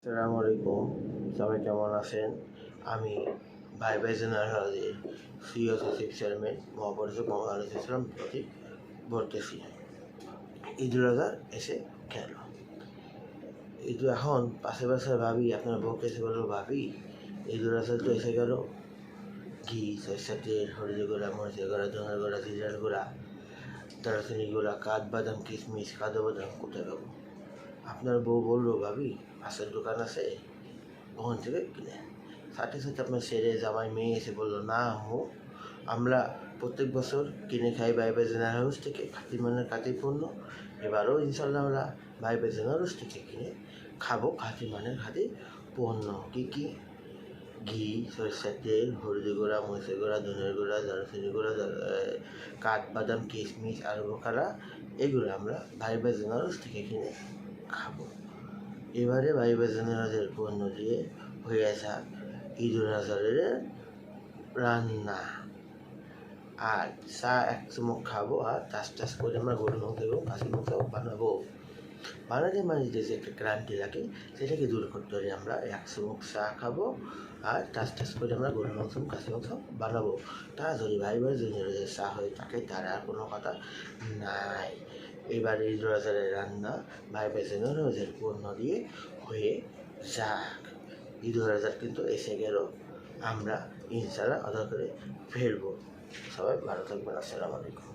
আসসালামু আলাইকুম, সবাই কেমন আছেন? আমি ভাই ভাই জেনারেলের সিও সচিব চেয়ারম্যান মহাপরিচালক মোহাম্মদ আনিস ইসলাম প্রতীক বলতেছি। ঈদুল আজহা এসে গেল। এখন পাশে পাশে ভাবি, আপনার বউকে এসে বলবো, ভাবি ঈদুল আজহা তো এসে গেল, ঘি, সরিষার তেল, হলুদের গুঁড়া, মরিচের গুঁড়া, ধনের গুঁড়া, জিরার গুঁড়া, দারচিনি গুঁড়া, কাঠবাদাম, কিশমিশ, কাজু বাদাম কোথায় পাবো? আপনার বউ বললো, ভাবি পাশের দোকান আছে, ওখান থেকে কিনে। সাথে সাথে আপনার ছেলে, জামাই, মেয়ে এসে বললো, না আমরা প্রত্যেক বছর কিনে খাই ভাই ভাই জেনারেল হাউস থেকে, খাঁটি মানের খাঁটি পণ্য। এবারও ইনশাল্লাহ আমরা ভাই ভাই জেনারেল হাউস থেকে কিনে খাবো খাঁটি মানের খাঁটি পণ্য। কী কী? ঘি, সরিষার তেল, হলদি গুঁড়া, মরিচের গুঁড়া, ধনের গুঁড়া, দারচিনি গুঁড়া, কাঠবাদাম, কিশমিশ, আর বোখারা, এগুলো আমরা ভাই ভাই জেনারেল হাউস থেকে কিনে খাবো। এবারে ভাই ভাই জেনারেলের পণ্য দিয়ে হয়ে যাক ঈদুল আজহারের রান্না, আর চা এক চুমুক খাবো, আর টাস করে আমরা গরু মাংস এবং খাসি মাংস বানাবো। বানাতে যে একটা ক্লান্তি লাগে সেটাকে দূর করতে হলে আমরা এক চুমুক চা খাবো, আর টাস করে আমরা গরু মাংস এবং খাসি মাংস বানাবো। তা যদি ভাই ভাই জেনারেলের চা হয়ে থাকে তার আর কোনো কথা নাই। এবার ঈদুল আজহারের রান্না ভাই ভাই জেনারেলের পণ্য দিয়ে হয়ে যাক। ঈদুল আজহা কিন্তু এসে গেল, আমরা ইনশাল্লাহ আদা করে ফেলবো। সবাই ভালো থাকবেন। আসসালামু আলাইকুম।